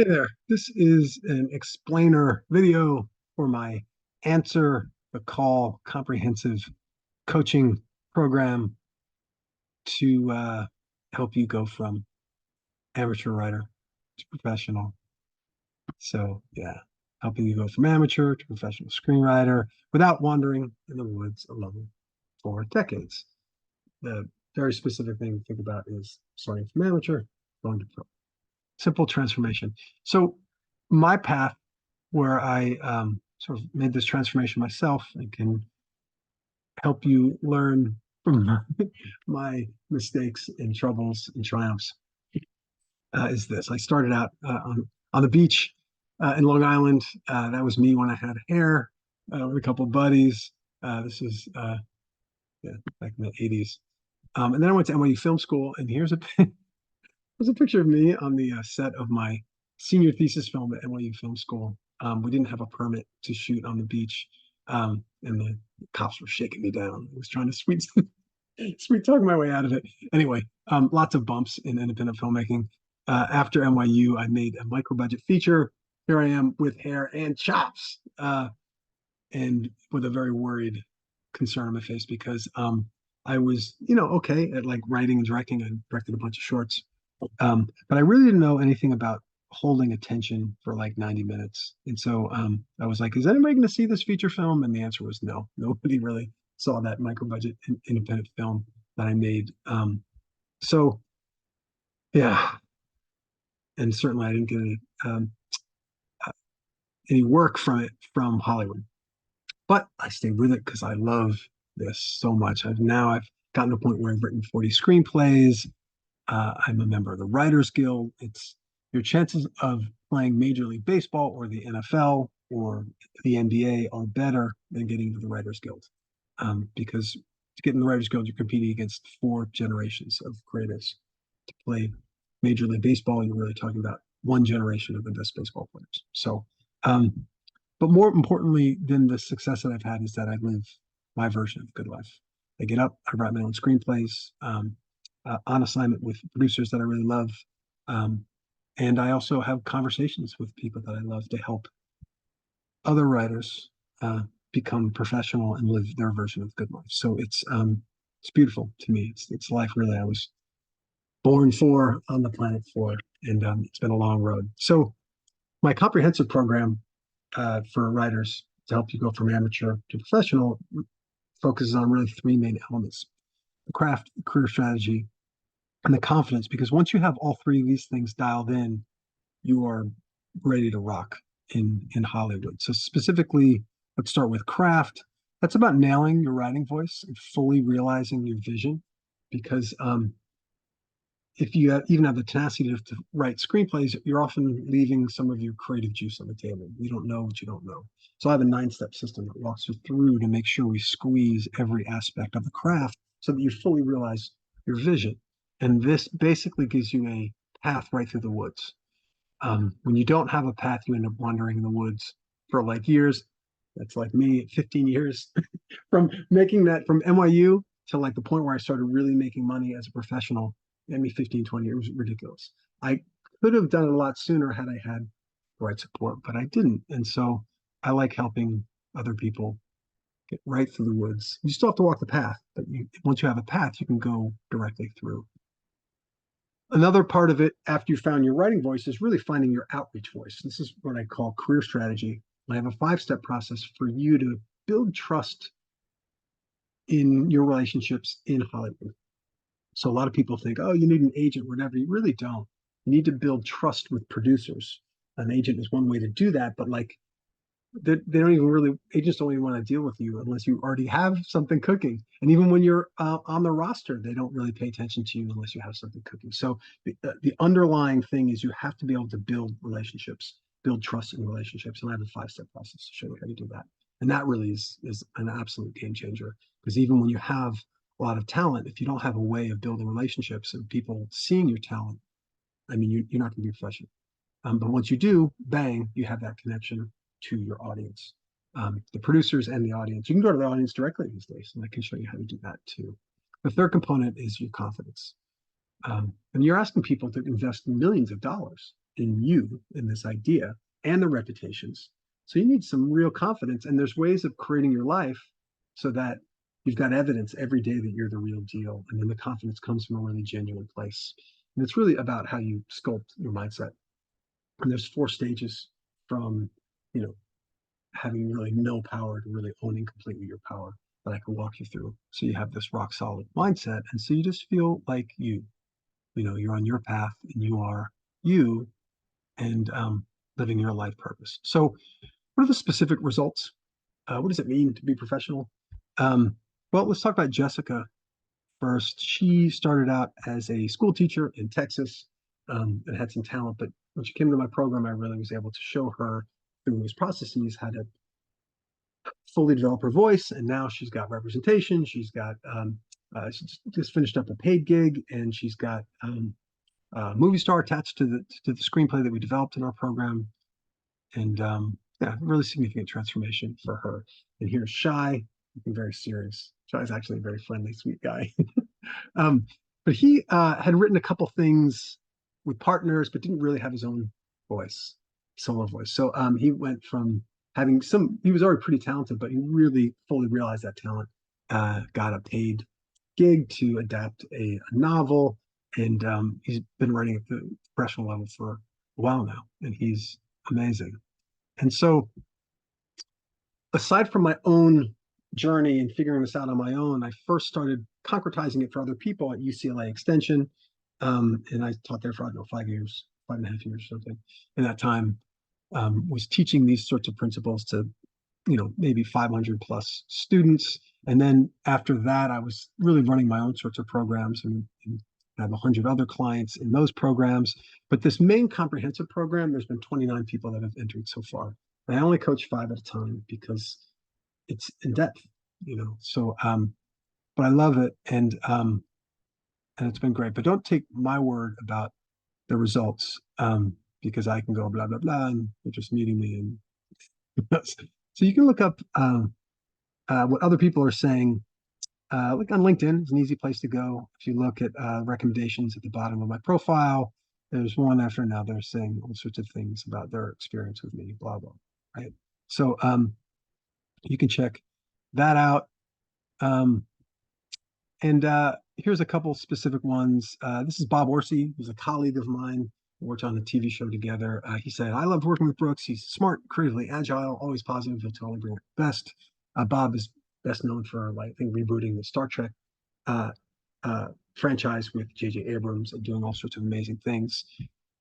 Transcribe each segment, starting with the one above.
Hey there, this is an explainer video for my Answer the Call comprehensive coaching program to help you go from amateur writer to professional. So, yeah, helping you go from amateur to professional screenwriter without wandering in the woods alone for decades. The very specific thing to think about is starting from amateur, going to pro. Simple transformation. So, my path where I sort of made this transformation myself and can help you learn from my mistakes and troubles and triumphs is this. I started out on the beach in Long Island. That was me when I had hair with a couple of buddies. This was yeah, back in the 80s. And then I went to NYU Film School, and here's a picture of me on the set of my senior thesis film at NYU Film School. We didn't have a permit to shoot on the beach, and the cops were shaking me down. I was trying to sweet talk my way out of it. Anyway, lots of bumps in independent filmmaking. After NYU, I made a micro budget feature. Here I am with hair and chops, and with a very worried concern on my face because I was, okay at like writing and directing. I directed a bunch of shorts, but I really didn't know anything about holding attention for like 90 minutes. And so I was like, is anybody going to see this feature film? And the answer was no. Nobody really saw that micro budget independent film that I made. So yeah, and certainly I didn't get any work from it from Hollywood. But I stayed with it because I love this so much. I've gotten to a point where I've written 40 screenplays. I'm a member of the Writers Guild. It's your chances of playing Major League Baseball or the NFL or the NBA are better than getting into the Writers Guild. Because to get in the Writers Guild, you're competing against 4 generations of creatives. To play Major League Baseball, you're really talking about 1 generation of the best baseball players. So, but more importantly than the success that I've had is that I live my version of good life. I get up, I write my own screenplays, on assignment with producers that I really love. And I also have conversations with people that I love to help other writers become professional and live their version of good life. So it's beautiful to me. It's life really I was born for, on the planet for, and it's been a long road. So my comprehensive program for writers to help you go from amateur to professional focuses on really 3 main elements: the craft, the career strategy, and the confidence. Because once you have all 3 of these things dialed in, you are ready to rock in Hollywood. So specifically, let's start with craft. That's about nailing your writing voice and fully realizing your vision. Because if you even have the tenacity to write screenplays, you're often leaving some of your creative juice on the table. You don't know what you don't know. So I have a 9-step system that walks you through to make sure we squeeze every aspect of the craft so that you fully realize your vision. And this basically gives you a path right through the woods. When you don't have a path, you end up wandering in the woods for like years. That's like me at 15 years from making that from NYU to like the point where I started really making money as a professional. Maybe 15, 20 years, it was ridiculous. I could have done it a lot sooner had I had the right support, but I didn't. And so I like helping other people get right through the woods. You still have to walk the path, but once you have a path, you can go directly through. Another part of it, after you found your writing voice, is really finding your outreach voice. This is what I call career strategy. I have a 5-step process for you to build trust in your relationships in Hollywood. So a lot of people think, oh, you need an agent, whatever. You really don't. You need to build trust with producers. An agent is one way to do that, but like they don't even really, agents don't even want to deal with you unless you already have something cooking. And even when you're on the roster, they don't really pay attention to you unless you have something cooking. So the underlying thing is you have to be able to build relationships, build trust in relationships. And I have a 5-step process to show you how to do that. And that really is an absolute game changer, because even when you have a lot of talent, if you don't have a way of building relationships and people seeing your talent, I mean, you're not going to be professional. But once you do, bang, you have that connection to your audience, the producers and the audience. You can go to the audience directly these days, and I can show you how to do that too. The third component is your confidence. And you're asking people to invest millions of dollars in you, in this idea, and their reputations. So you need some real confidence. And there's ways of creating your life so that you've got evidence every day that you're the real deal. And then the confidence comes from a really genuine place. And it's really about how you sculpt your mindset. And there's 4 stages from, you know, having really no power to really owning completely your power that I can walk you through. So you have this rock solid mindset. And so you just feel like you're on your path and you are you and living your life purpose. So what are the specific results? What does it mean to be professional? Um, well, let's talk about Jessica first. She started out as a school teacher in Texas and had some talent, but when she came to my program, I really was able to show her through those processes how to fully develop her voice. And now she's got representation. She's got she just finished up a paid gig, and she's got movie star attached to the screenplay that we developed in our program, and yeah, really significant transformation for her. And here's Shy, looking very serious. Shy is actually a very friendly, sweet guy. um, but he had written a couple things with partners, but didn't really have his own voice, solo voice. So he went from having some. He was already pretty talented, but he really fully realized that talent. Got a paid gig to adapt a novel, and he's been writing at the professional level for a while now, and he's amazing. And so, aside from my own journey and figuring this out on my own, I first started concretizing it for other people at UCLA Extension, and I taught there for, I don't know, 5 years, 5.5 years, or something. In that time, was teaching these sorts of principles to maybe 500 plus students. And then after that, I was really running my own sorts of programs, and I have 100 other clients in those programs. But this main comprehensive program, there's been 29 people that have entered so far. And I only coach 5 at a time because it's in depth, So, but I love it, and it's been great. But don't take my word about the results, because I can go blah blah blah, and you're just meeting me, and so you can look up what other people are saying. Like on LinkedIn is an easy place to go. If you look at recommendations at the bottom of my profile, there's one after another saying all sorts of things about their experience with me, blah, blah, right? So you can check that out. Um, and here's a couple specific ones. This is Bob Orsi, who's a colleague of mine. We worked on a TV show together. He said, I love working with Brooks. He's smart, creatively agile, always positive. He'll totally bring it best. Bob is best known for, like, I think, rebooting the Star Trek uh, franchise with J.J. Abrams and doing all sorts of amazing things.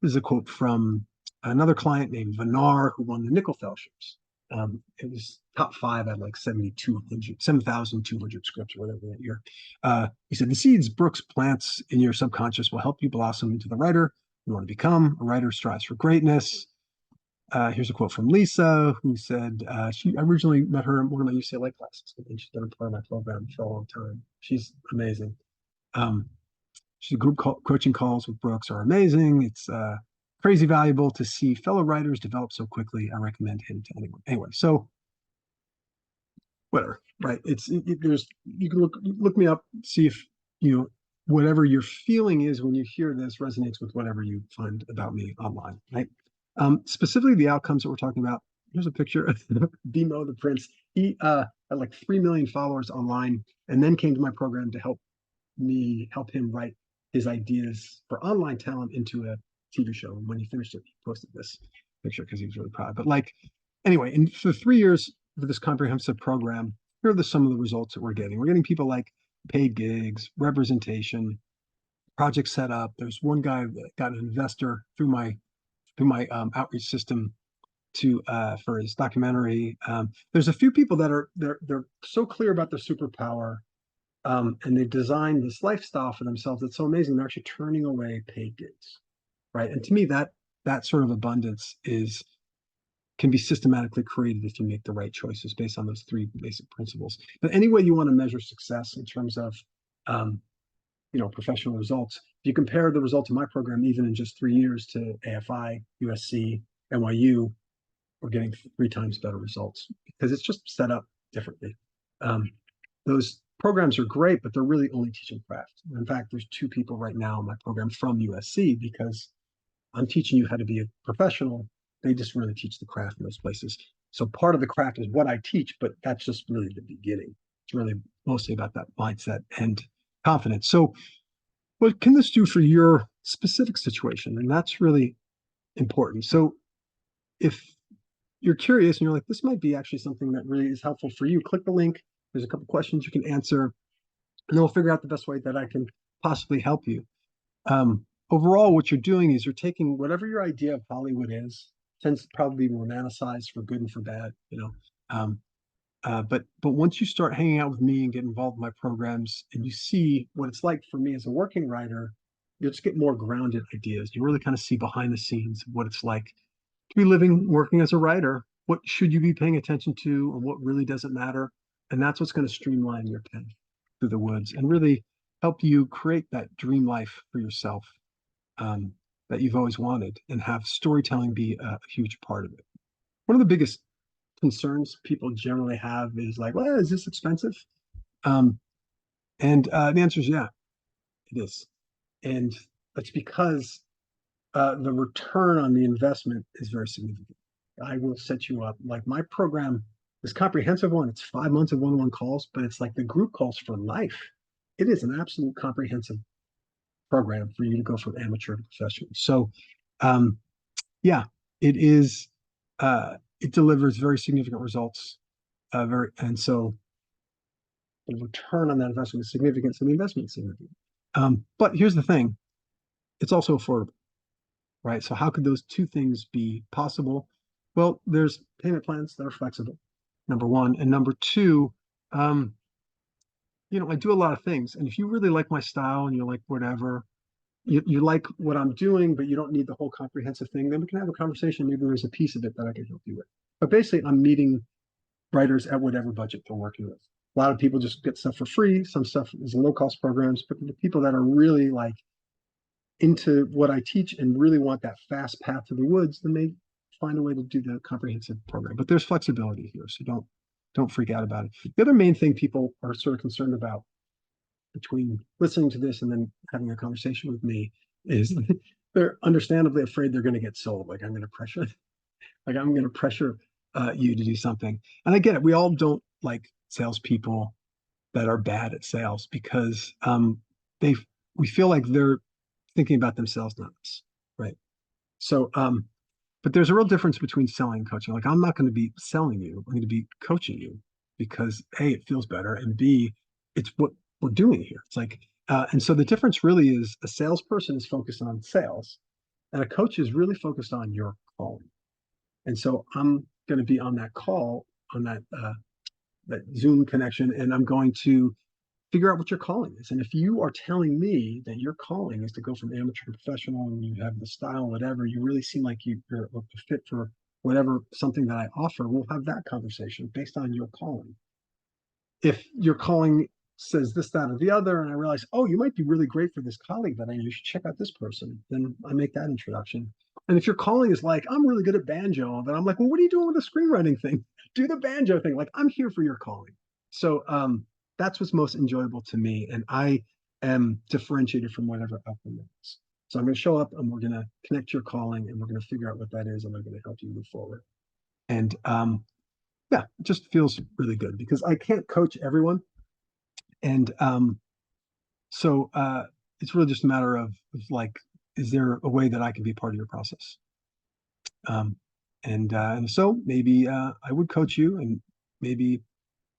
This is a quote from another client named Vanar, who won the Nickel Fellowships. It was top 5 at like 7,200 scripts or whatever that year. He said, the seeds Brooks plants in your subconscious will help you blossom into the writer you want to become. A writer strives for greatness. Here's a quote from Lisa, who said, I originally met her in one of my UCLA classes, and she's been a part of my program for a long time. She's amazing. She's group coaching calls with Brooks are amazing. It's crazy valuable to see fellow writers develop so quickly. I recommend him to anyone. Anyway, so whatever, right? There's you can look me up, see if whatever your feeling is when you hear this resonates with whatever you find about me online, right? Specifically, the outcomes that we're talking about. Here's a picture of Demo the Prince. He had like 3 million followers online, and then came to my program to help him write his ideas for online talent into a TV show. And when he finished it, he posted this picture because he was really proud. But anyway, and for 3 years for this comprehensive program, here are some of the results that we're getting. We're getting people like paid gigs, representation, project set up. There's one guy that got an investor through my outreach system to for his documentary. There's a few people that are they're so clear about their superpower, and they've designed this lifestyle for themselves that's so amazing. They're actually turning away paid gigs, right? And to me, that sort of abundance can be systematically created if you make the right choices based on those 3 basic principles. But any way you want to measure success in terms of professional results, if you compare the results of my program, even in just 3 years, to AFI, USC, NYU, we're getting 3 times better results because it's just set up differently. Those programs are great, but they're really only teaching craft. In fact, there's two people right now in my program from USC because I'm teaching you how to be a professional. They just really teach the craft in those places. So part of the craft is what I teach, but that's just really the beginning. It's really mostly about that mindset and confidence. So what can this do for your specific situation? And that's really important. So if you're curious and you're like, this might be actually something that really is helpful for you, click the link. There's a couple questions you can answer, and then we'll figure out the best way that I can possibly help you. Overall, what you're doing is you're taking whatever your idea of Hollywood is, tends to probably be romanticized for good and for bad, you know. But once you start hanging out with me and get involved in my programs, and you see what it's like for me as a working writer, you'll just get more grounded ideas. You really kind of see behind the scenes what it's like to be living, working as a writer. What should you be paying attention to, and what really doesn't matter? And that's what's going to streamline your path through the woods and really help you create that dream life for yourself, um, that you've always wanted, and have storytelling be a huge part of it. One of the biggest concerns people generally have is like, well, is this expensive? Um, and the answer is yeah, it is. And that's because the return on the investment is very significant. I will set you up like my program is comprehensive one. It's 5 months of one-on-one calls, but it's like the group calls for life. It is an absolute comprehensive program for you to go from amateur to professional. So, um, yeah, it is. It delivers very significant results. And so the return on that investment is significant. So the investment is significant. But here's the thing: it's also affordable, right? So how could those two things be possible? Well, there's payment plans that are flexible. Number one, and number two, um, I do a lot of things, and if you really like my style and you're like whatever, you like what I'm doing, but you don't need the whole comprehensive thing, then we can have a conversation. Maybe there's a piece of it that I can help you with. But basically, I'm meeting writers at whatever budget they're working with. A lot of people just get stuff for free. Some stuff is low cost programs, but the people that are really like into what I teach and really want that fast path to the woods, then they find a way to do the comprehensive program. But there's flexibility here, so don't freak out about it. The other main thing people are sort of concerned about between listening to this and then having a conversation with me is they're understandably afraid they're going to get sold. Like I'm going to pressure you to do something. And I get it. We all don't like salespeople that are bad at sales because they we feel like they're thinking about themselves, not us, right? So, but there's a real difference between selling and coaching. Like I'm not going to be selling you; I'm going to be coaching you because A, it feels better, and B, it's what we're doing here. It's like, and so the difference really is a salesperson is focused on sales, and a coach is really focused on your calling. And so I'm going to be on that call on that Zoom connection, and I'm going to figure out what your calling is. And if you are telling me that your calling is to go from amateur to professional and you have the style, whatever, you really seem like you're a fit for whatever something that I offer, we'll have that conversation based on your calling. If your calling says this, that, or the other, and I realize, oh, you might be really great for this colleague that I know, you should check out this person, then I make that introduction. And if your calling is like, I'm really good at banjo, then I'm like, well, what are you doing with the screenwriting thing? Do the banjo thing. Like, I'm here for your calling. So that's what's most enjoyable to me. And I am differentiated from whatever outcome that is. So I'm going to show up and we're going to connect your calling and we're going to figure out what that is and I'm going to help you move forward. And yeah, it just feels really good because I can't coach everyone. And so it's really just a matter of like, is there a way that I can be part of your process? And so maybe I would coach you, and maybe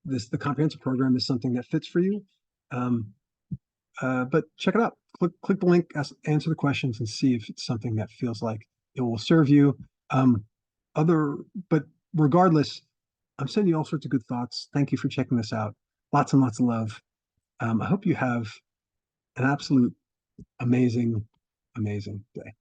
the comprehensive program is something that fits for you. But check it out. Click the link, answer the questions, and see if it's something that feels like it will serve you. But regardless, I'm sending you all sorts of good thoughts. Thank you for checking this out. Lots and lots of love. I hope you have an absolute amazing, amazing day.